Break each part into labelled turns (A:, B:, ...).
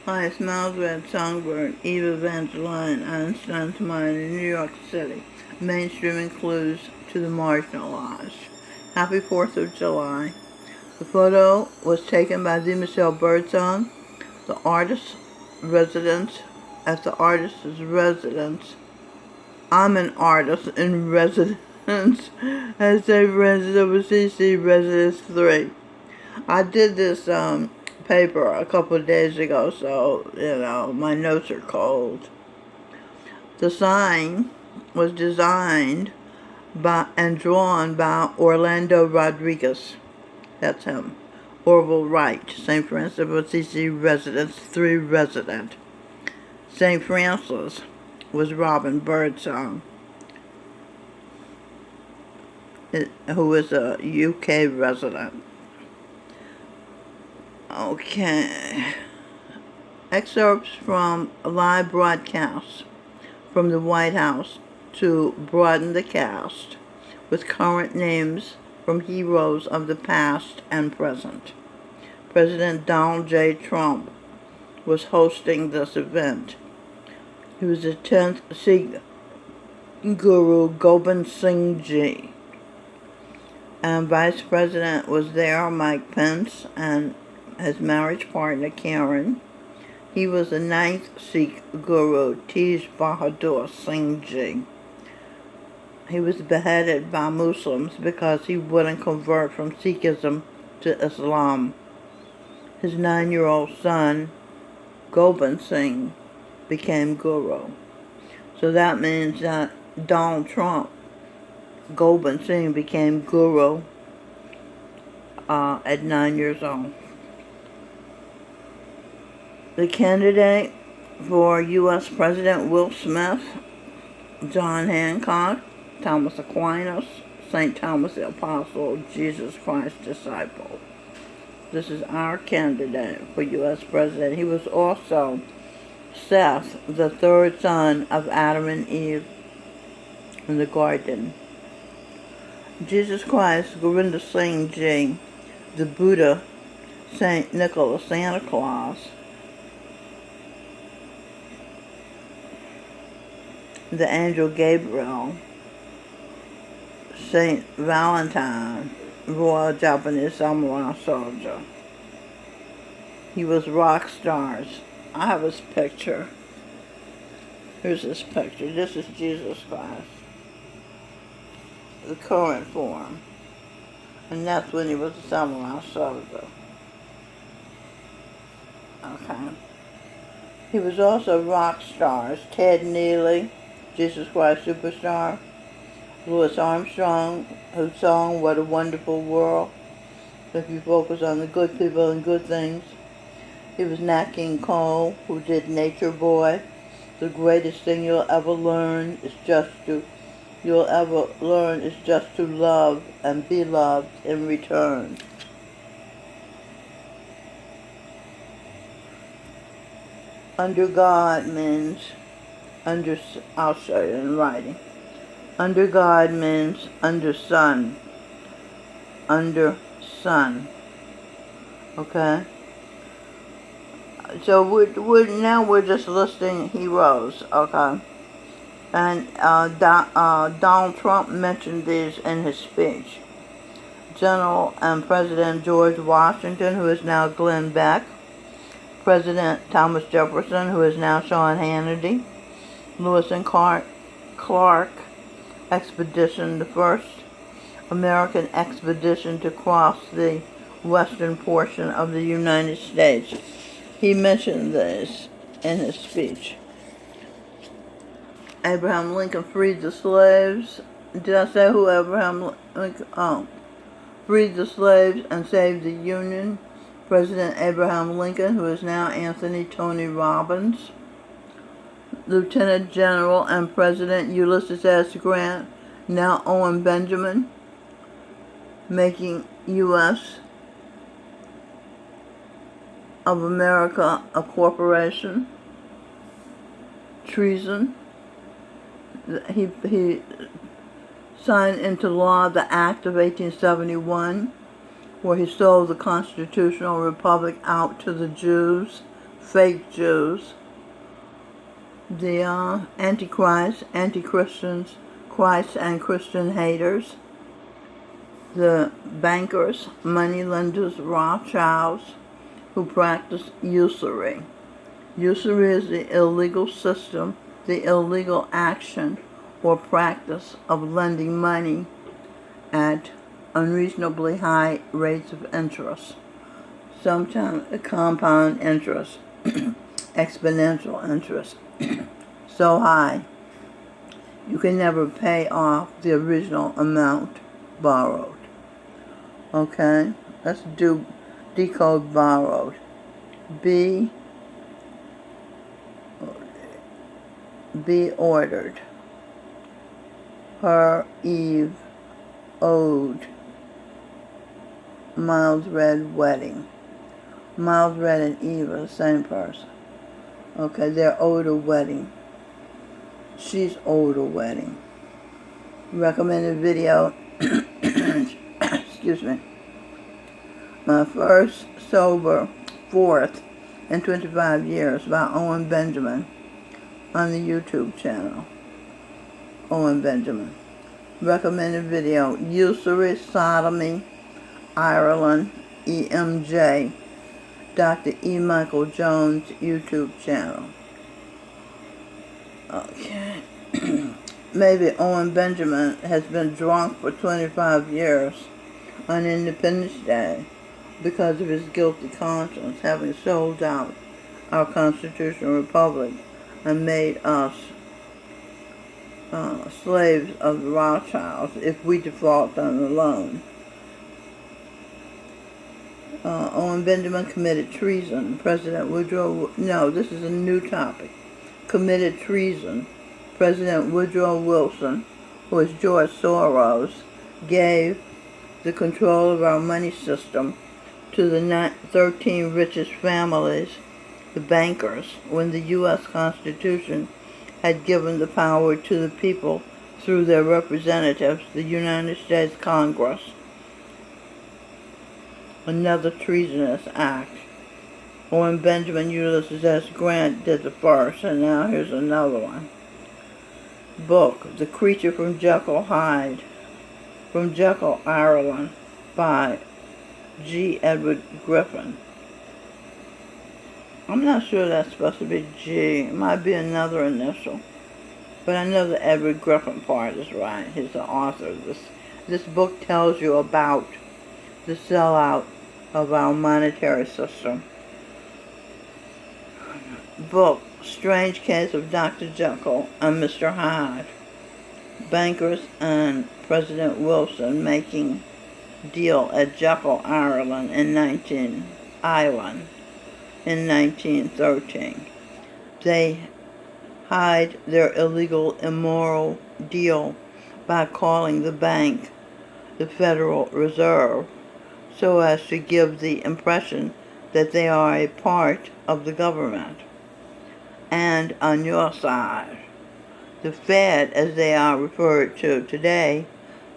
A: Hi, it's Miles Red Songbird, Eva Evangeline, Einstein's Mind in New York City. Mainstreaming clues to the marginalized. Happy 4th of July. The photo was taken by D. Michelle Birdsong, the artist's residence, at the artist's residence. I'm an artist in residence as a resident of CC Residence 3. I did this paper a couple of days ago, so my notes are cold. The sign was designed by and drawn by Orlando Rodriguez. That's him. Orville Wright, St. Francis of Assisi Residence 3 resident. St. Francis was Robin Birdsong, who is a UK resident. Okay. Excerpts from a live broadcast from the White House to broaden the cast with current names from heroes of the past and present. President Donald J. Trump was hosting this event. He was the 10th Sikh Guru Gobind Singh Ji. And Vice President was there, Mike Pence, and his marriage partner, Karen. He was the 9th Sikh Guru, Tej Bahadur Singh Ji. He was beheaded by Muslims because he wouldn't convert from Sikhism to Islam. His 9-year-old son, Gobind Singh, became Guru. So that means that Donald Trump, Gobind Singh, became Guru at 9 years old. The candidate for U.S. President: Will Smith, John Hancock, Thomas Aquinas, St. Thomas the Apostle, Jesus Christ's disciple. This is our candidate for U.S. President. He was also Seth, the third son of Adam and Eve in the garden. Jesus Christ, Govinda Singh Ji, the Buddha, St. Nicholas, Santa Claus, the angel Gabriel, Saint Valentine, Royal Japanese Samurai soldier. He was rock stars. I have his picture. Here's his picture. This is Jesus Christ, the current form. And that's when he was a samurai soldier. Okay. He was also rock stars. Ted Neely, Jesus Christ Superstar. Louis Armstrong, whose song What a Wonderful World. If you focus on the good people and good things. He was Nat King Cole, who did Nature Boy. The greatest thing you'll ever learn is just to love and be loved in return. Under God means I'll show you in writing. Under God means under sun. Under sun. Okay? So we're just listing heroes, okay? And Donald Trump mentioned these in his speech. General and President George Washington, who is now Glenn Beck. President Thomas Jefferson, who is now Sean Hannity. Lewis and Clark expedition, the first American expedition to cross the western portion of the United States. He mentioned this in his speech. Abraham Lincoln freed the slaves. Did I say who Abraham Lincoln? Oh. Freed the slaves and saved the Union. President Abraham Lincoln, who is now Anthony Tony Robbins. Lieutenant General and President Ulysses S. Grant, now Owen Benjamin, making U.S. of America a corporation. Treason. He signed into law the Act of 1871, where he sold the constitutional republic out to the Jews, fake Jews, the Antichrist, anti-Christians, Christ and Christian haters, the bankers, moneylenders, Rothschilds, who practice usury. Usury is the illegal system, the illegal action or practice of lending money at unreasonably high rates of interest, sometimes a compound interest, exponential interest, so high you can never pay off the original amount borrowed. Okay, let's decode borrowed. Be ordered. Her, Eve, owed. Miles Red, wedding. Miles Red and Eve are the same person. Okay, they're owed a wedding. She's owed a wedding. Recommended video. Excuse me. My first sober fourth in 25 years by Owen Benjamin on the YouTube channel. Owen Benjamin. Recommended video. Usury, sodomy, Ireland, EMJ. Dr. E. Michael Jones YouTube channel. Okay. Maybe Owen Benjamin has been drunk for 25 years on Independence Day because of his guilty conscience, having sold out our constitutional republic and made us slaves of the Rothschilds if we default on the loan. Owen Benjamin committed treason. President Woodrow... No, this is a new topic. Committed treason. President Woodrow Wilson, who is George Soros, gave the control of our money system to the 13 richest families, the bankers, when the U.S. Constitution had given the power to the people through their representatives, the United States Congress. Another treasonous act. Owen Benjamin, Ulysses S. Grant did the first, and now here's another one. Book, The Creature from Jekyll Hyde, from Jekyll, Ireland, by G. Edward Griffin. I'm not sure that's supposed to be G. It might be another initial. But I know the Edward Griffin part is right. He's the author of this. This book tells you about the sellout of our monetary system. Book, Strange Case of Dr. Jekyll and Mr. Hyde. Bankers and President Wilson making deal at Jekyll, Ireland in 1913. They hide their illegal, immoral deal by calling the bank the Federal Reserve, so as to give the impression that they are a part of the government and on your side. The Fed, as they are referred to today,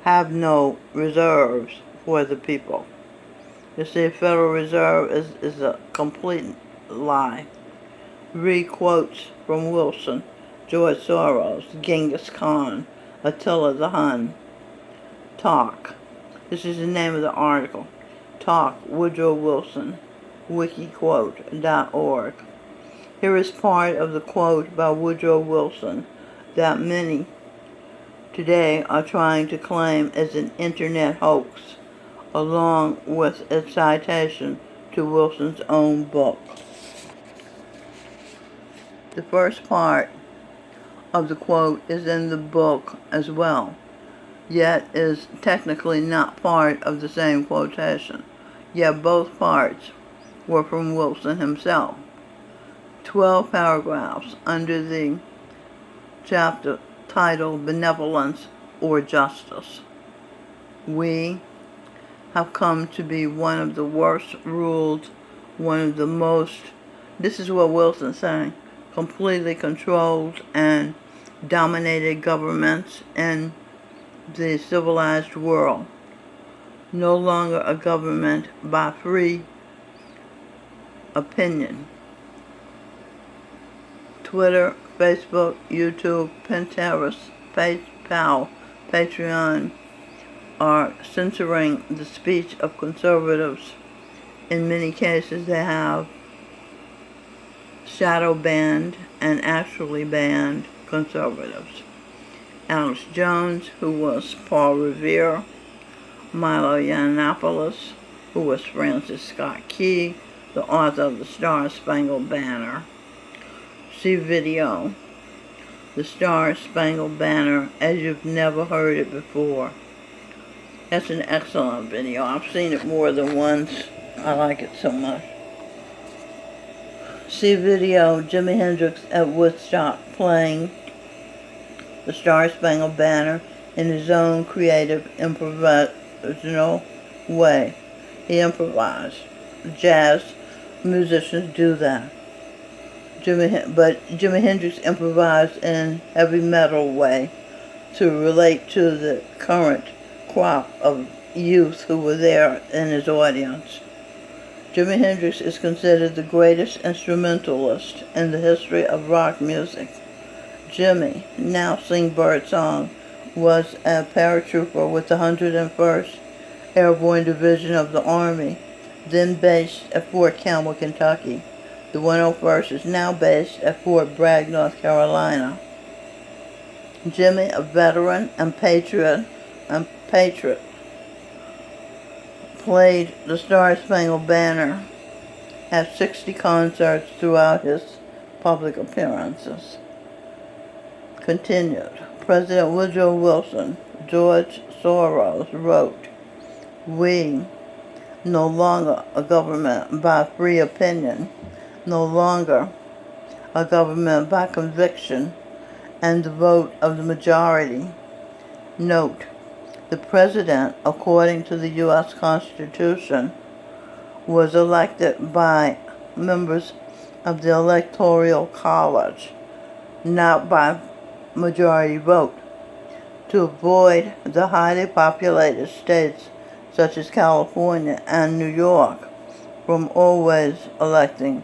A: have no reserves for the people. You see, Federal Reserve is a complete lie. Read quotes from Wilson, George Soros, Genghis Khan, Attila the Hun. Talk. This is the name of the article. Talk, Woodrow Wilson, wikiquote.org. Here is part of the quote by Woodrow Wilson that many today are trying to claim as an internet hoax, along with its citation to Wilson's own book. The first part of the quote is in the book as well, yet is technically not part of the same quotation, yet both parts were from Wilson himself. 12 paragraphs under the chapter titled Benevolence or Justice. We have come to be one of the worst ruled, one of the most, this is what Wilson's saying, completely controlled and dominated governments in the civilized world. No longer a government by free opinion, Twitter, Facebook, YouTube, Pinterest, PayPal, Patreon are censoring the speech of conservatives. In many cases, they have shadow banned and actually banned conservatives. Alex Jones, who was Paul Revere, Milo Yiannopoulos, who was Francis Scott Key, the author of the Star-Spangled Banner. See video, the Star-Spangled Banner, as you've never heard it before. That's an excellent video. I've seen it more than once. I like it so much. See video, Jimi Hendrix at Woodstock playing the Star-Spangled Banner in his own creative, improvisational way. He improvised. Jazz musicians do that. But Jimi Hendrix improvised in heavy metal way to relate to the current crop of youth who were there in his audience. Jimi Hendrix is considered the greatest instrumentalist in the history of rock music. Jimi, now sing Birdsong, was a paratrooper with the 101st Airborne Division of the Army, then based at Fort Campbell, Kentucky. The 101st is now based at Fort Bragg, North Carolina. Jimi, a veteran and patriot, played the Star-Spangled Banner at 60 concerts throughout his public appearances. Continued. President Woodrow Wilson, George Soros wrote, "We, no longer a government by free opinion, no longer a government by conviction and the vote of the majority." Note, the president, according to the U.S. Constitution, was elected by members of the Electoral College, not by majority vote. To avoid the highly populated states such as California and New York from always electing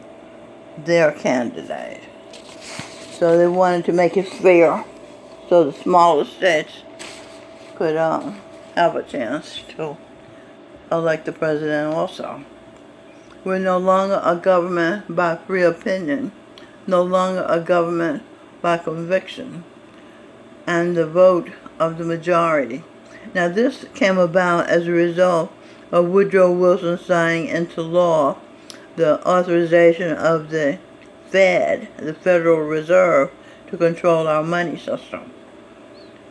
A: their candidate. So they wanted to make it fair so the smaller states could have a chance to elect the president also. We're no longer a government by free opinion, no longer a government by conviction, and the vote of the majority. Now this came about as a result of Woodrow Wilson signing into law the authorization of the Fed, the Federal Reserve, to control our money system.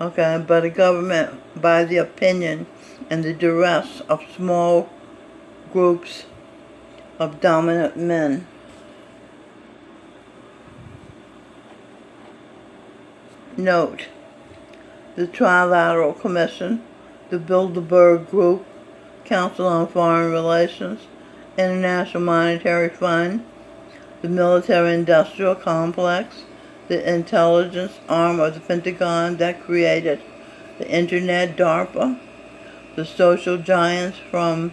A: Okay, but a government by the opinion and the duress of small groups of dominant men. Note, the Trilateral Commission, the Bilderberg Group, Council on Foreign Relations, International Monetary Fund, the Military-Industrial Complex, the intelligence arm of the Pentagon that created the Internet, DARPA, the social giants from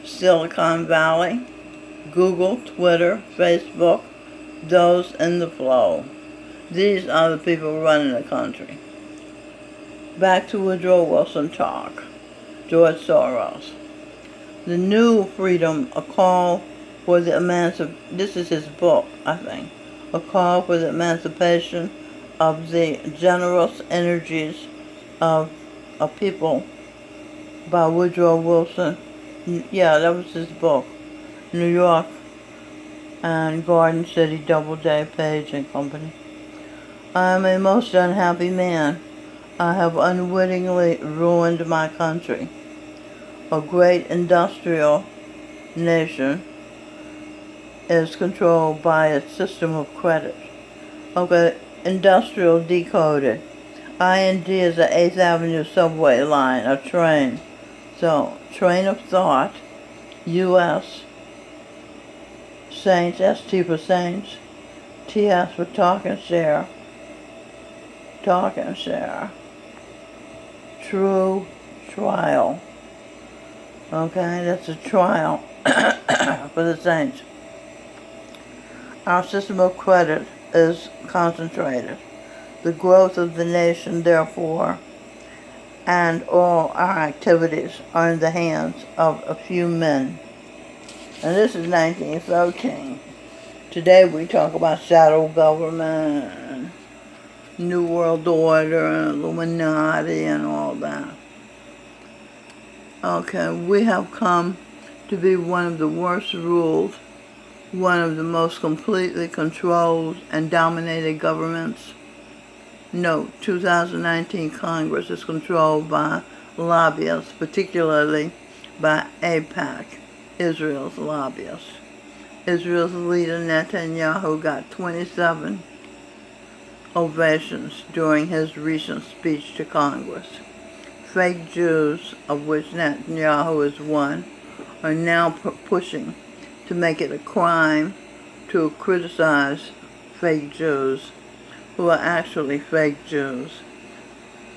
A: Silicon Valley, Google, Twitter, Facebook, those in the flow. These are the people running the country. Back to Woodrow Wilson talk. George Soros. The New Freedom, a call for the this is his book, I think. A call for the emancipation of the generous energies of a people by Woodrow Wilson. Yeah, that was his book. New York and Garden City, Doubleday, Page and Company. I am a most unhappy man. I have unwittingly ruined my country. A great industrial nation is controlled by its system of credit. Okay, industrial decoded. IND is the 8th Avenue subway line, a train. So, train of thought, U.S., Saints, ST for Saints, TS for talk and share, true trial. Okay, that's a trial for the Saints. Our system of credit is concentrated. The growth of the nation, therefore, and all our activities are in the hands of a few men. And this is 1913. Today we talk about shadow government, New World Order, Illuminati, and all that. Okay, we have come to be one of the worst ruled, one of the most completely controlled and dominated governments. Note, 2019 Congress is controlled by lobbyists, particularly by AIPAC, Israel's lobbyists. Israel's leader Netanyahu got 27 ovations during his recent speech to Congress. Fake Jews, of which Netanyahu is one, are now pushing to make it a crime to criticize fake Jews who are actually fake Jews,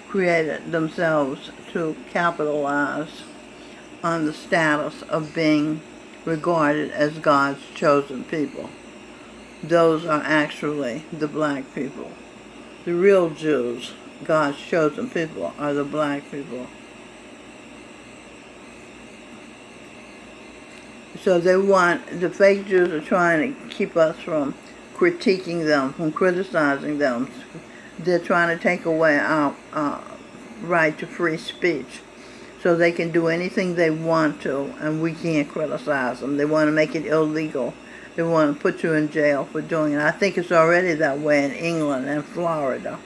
A: created themselves to capitalize on the status of being regarded as God's chosen people. Those are actually the black people. The real Jews, God's chosen people, are the black people. So the fake Jews are trying to keep us from critiquing them, from criticizing them. They're trying to take away our right to free speech so they can do anything they want to, and we can't criticize them. They want to make it illegal. They want to put you in jail for doing it. I think it's already that way in England and Florida.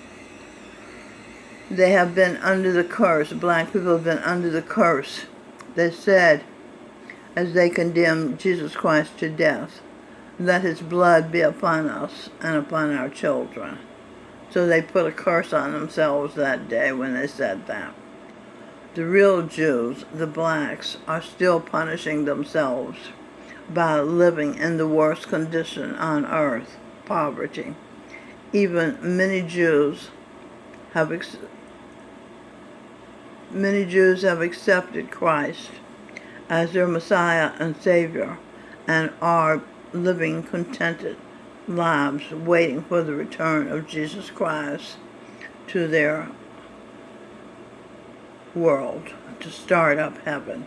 A: They have been under the curse. Black people have been under the curse. They said, as they condemned Jesus Christ to death, let his blood be upon us and upon our children. So they put a curse on themselves that day when they said that. The real Jews, the blacks, are still punishing themselves by living in the worst condition on earth, poverty. Even many Jews have accepted Christ as their Messiah and Savior and are living contented lives waiting for the return of Jesus Christ to their world to start up heaven.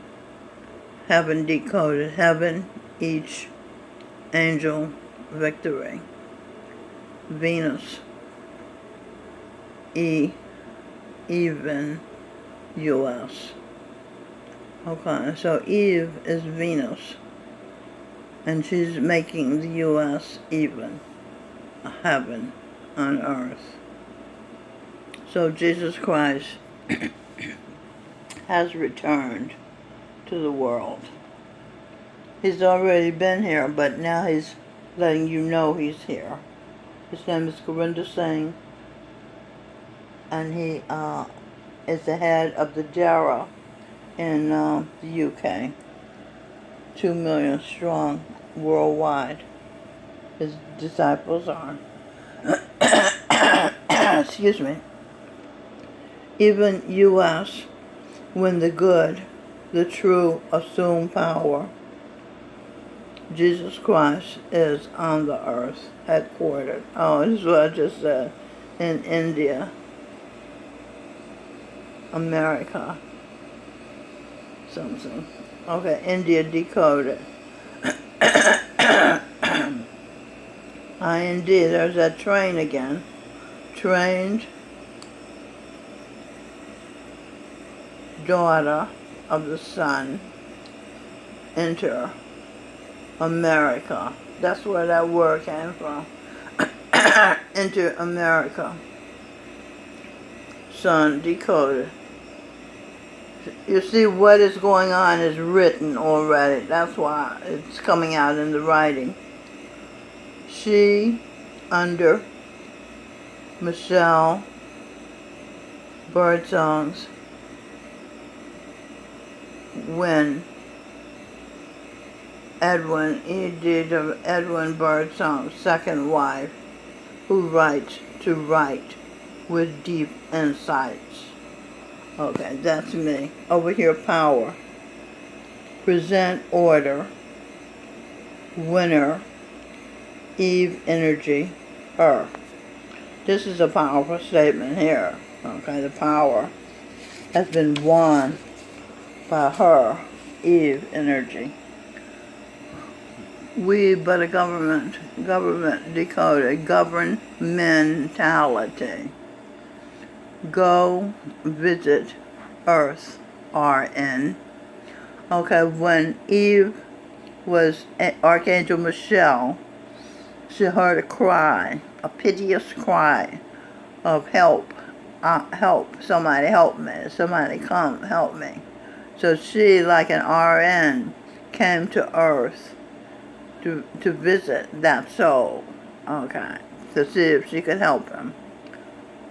A: Heaven decoded. Heaven, each angel, victory. Venus, even, U.S. Okay, so Eve is Venus, and she's making the U.S. even, a heaven on earth. So Jesus Christ has returned to the world. He's already been here, but now he's letting you know he's here. His name is Gurinder Singh, and he is the head of the Dara in the UK. 2 million strong worldwide. His disciples are. Excuse me. Even U.S., when the good, the true, assume power, Jesus Christ is on the earth, headquartered. Oh, this is what I just said. In India, America, something. Okay, India decoded. IND, there's that train again. Trained daughter of the sun, enter America. That's where that word came from. Enter America. Son decoded. You see, what is going on is written already. That's why it's coming out in the writing. She, under Michelle Birdsong's when Edwin Birdsong's second wife, who writes to write with deep insights. Okay, that's me. Over here, power. Present order. Winner. Eve energy, her. This is a powerful statement here. Okay, the power has been won by her, Eve energy. We, but a government decoded, governmentality. Go visit Earth, RN. Okay, when Eve was at Archangel Michelle, she heard a cry, a piteous cry of help, somebody help me, somebody come help me. So she, like an RN, came to Earth to visit that soul, okay, to see if she could help him.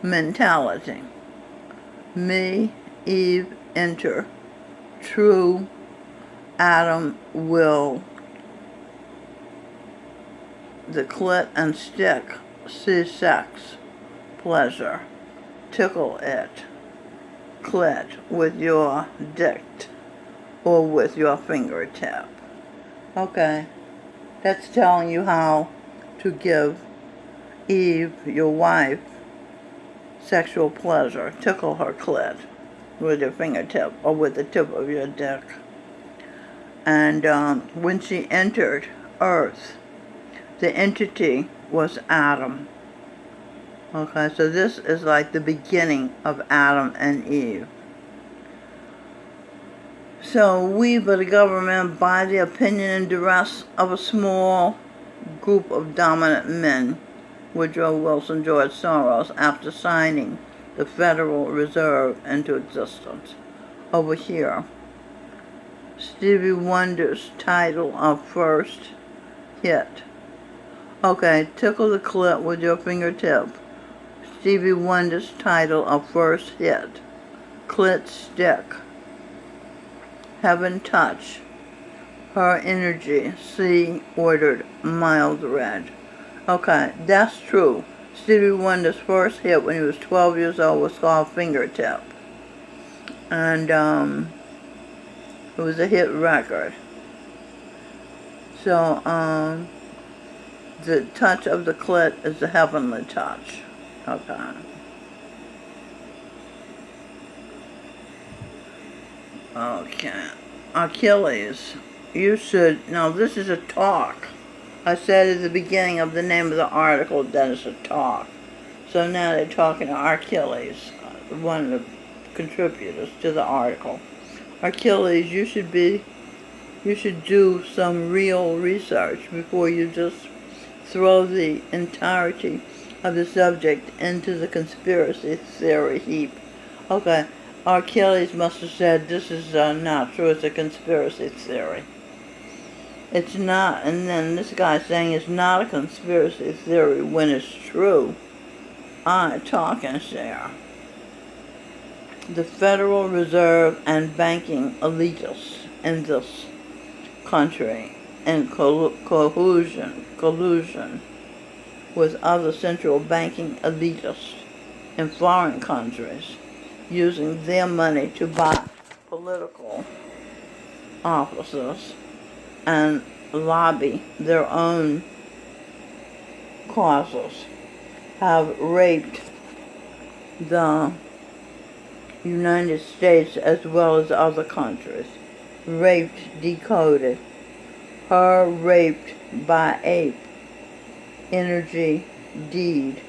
A: Mentality. Me, Eve, enter. True Adam will. The clit and stick. See sex. Pleasure. Tickle it. Clit with your dick or with your fingertip. Okay. That's telling you how to give Eve, your wife, sexual pleasure. Tickle her clit with your fingertip or with the tip of your dick. And when she entered Earth, the entity was Adam. Okay, so this is like the beginning of Adam and Eve. So we, but the government, by the opinion and duress of a small group of dominant men, Woodrow Wilson, George Soros, after signing the Federal Reserve into existence. Over here, Stevie Wonder's title of first hit. Okay, tickle the clit with your fingertip. Stevie Wonder's title of first hit. Clit stick. Heaven touch. Her energy. See ordered mild red. Okay, that's true. Stevie Wonder's first hit when he was 12 years old was called Fingertip. And it was a hit record. So the touch of the clit is the heavenly touch. Okay. Okay. Achilles. You should, now this is a talk. I said at the beginning of the name of the article that it's a talk. So now they're talking to Achilles, one of the contributors to the article. Achilles, you should do some real research before you just throw the entirety of the subject into the conspiracy theory heap. Okay, Achilles must have said this is not true, it's a conspiracy theory. It's not, and then this guy's saying it's not a conspiracy theory when it's true. I talk and share. The Federal Reserve and banking elitists in this country in collusion with other central banking elitists in foreign countries using their money to buy political offices and lobby their own causes, have raped the United States as well as other countries. Raped, decoded. Her raped by ape. Energy, deed.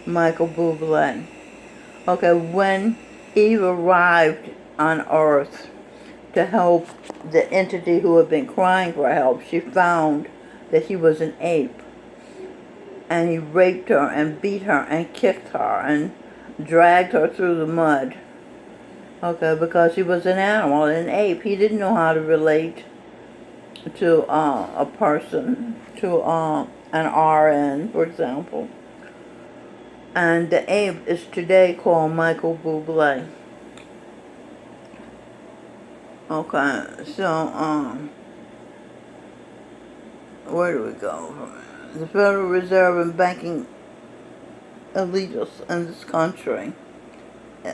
A: Michael Bublé. Okay, when Eve arrived on Earth to help the entity who had been crying for help, she found that he was an ape. And he raped her and beat her and kicked her and dragged her through the mud. Okay, because he was an animal, an ape. He didn't know how to relate to a person, to an RN, for example. And the ape is today called Michael Bublé. Okay, so, where do we go from it? The Federal Reserve and banking elitists in this country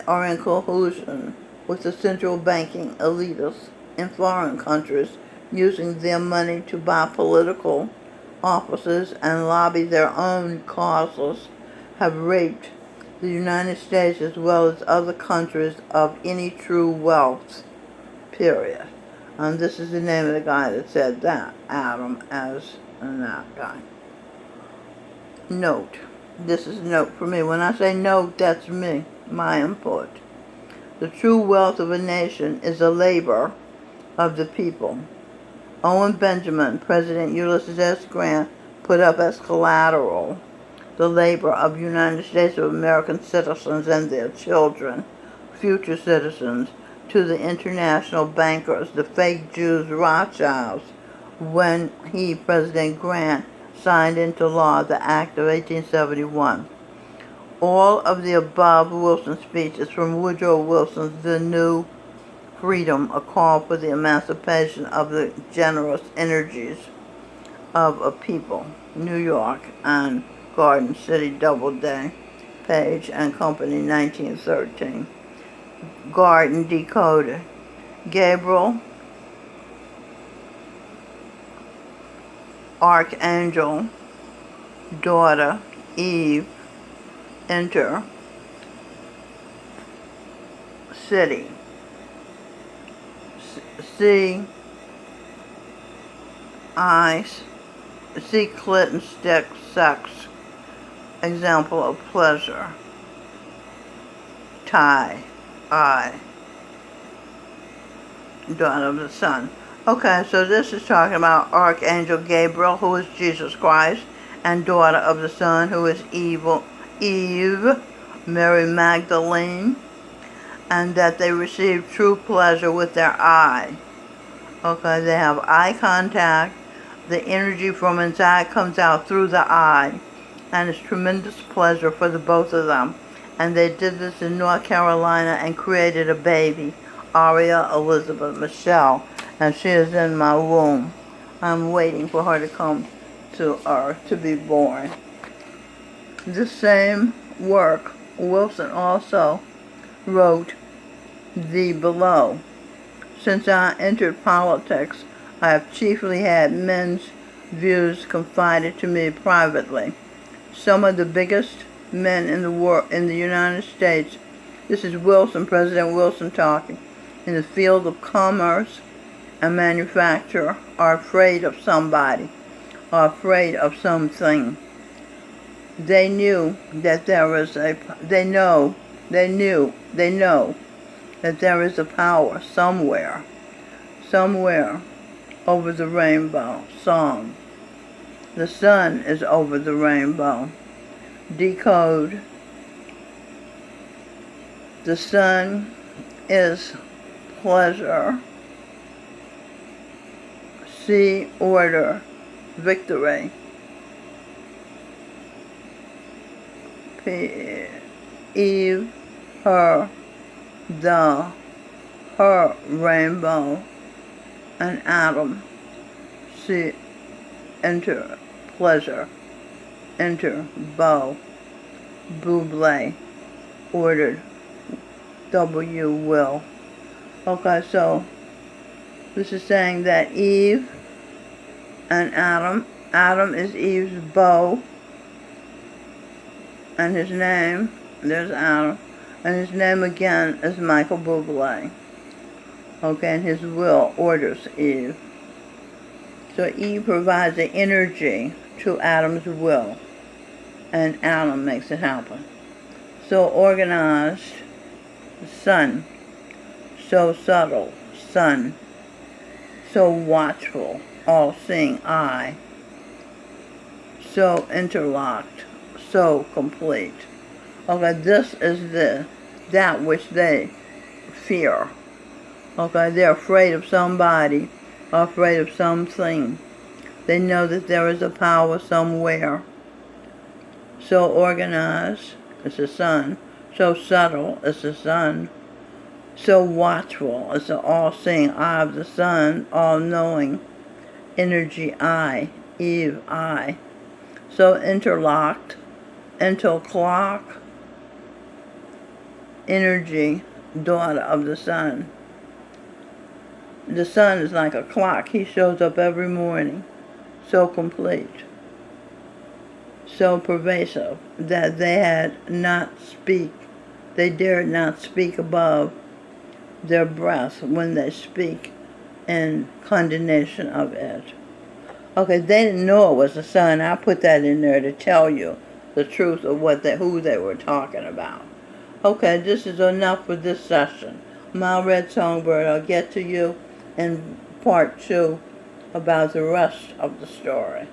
A: are in collusion with the central banking elitists in foreign countries using their money to buy political offices and lobby their own causes have raped the United States as well as other countries of any true wealth, period. And this is the name of the guy that said that, Adam, as in that guy. Note. This is a note for me. When I say note, that's me, my input. The true wealth of a nation is the labor of the people. Owen Benjamin, President Ulysses S. Grant, put up as collateral the labor of United States of American citizens and their children, future citizens, to the international bankers, the fake Jews, Rothschilds, when he, President Grant, signed into law the Act of 1871. All of the above Wilson speeches from Woodrow Wilson's The New Freedom, a call for the emancipation of the generous energies of a people, New York and Garden City Doubleday, Page and Company, 1913. Garden decoded. Gabriel, Archangel, daughter, Eve, enter, city. See eyes, see clit and stick, sex, example of pleasure, tie, eye, daughter of the sun. Okay, so this is talking about Archangel Gabriel, who is Jesus Christ, and daughter of the Son, who is Eve, Mary Magdalene, and that they receive true pleasure with their eye. Okay, they have eye contact. The energy from inside comes out through the eye, and it's tremendous pleasure for the both of them. And they did this in North Carolina and created a baby, Aria Elizabeth Michelle, and she is in my womb. I'm waiting for her to come to Earth to be born. The same work, Wilson also wrote the below. Since I entered politics, I have chiefly had men's views confided to me privately. Some of the biggest men in the world, in the United States, this is Wilson, President Wilson talking, in the field of commerce and manufacture, are afraid of somebody, are afraid of something. They know that there is a power somewhere over the rainbow. Song. The sun is over the rainbow. Decode. The sun is pleasure. See order, victory. Eve, her, her rainbow, and Adam, see, enter, pleasure, enter, bow, Buble, ordered, W, will. Okay, so this is saying that Eve and Adam is Eve's bow, and his name, there's Adam, and his name again is Michael Bublé. Okay, and his will orders Eve. So Eve provides the energy to Adam's will, and Adam makes it happen. So organized, sun, so subtle, sun, so watchful, all-seeing eye, so interlocked, so complete. Okay, this is that which they fear. Okay, they're afraid of somebody, or afraid of something. They know that there is a power somewhere. So organized, it's the sun. So subtle, it's the sun. So watchful, it's the all-seeing eye of the sun, all-knowing energy eye, Eve eye. So interlocked, interclock, energy, daughter of the sun. The sun is like a clock. He shows up every morning, so complete. so pervasive that they dared not speak above their breath when they speak in condemnation of it. Okay, they didn't know it was the sun. I put that in there to tell you the truth of who they were talking about. Okay, this is enough for this session. My Red Songbird, I'll get to you in part 2 about the rest of the story.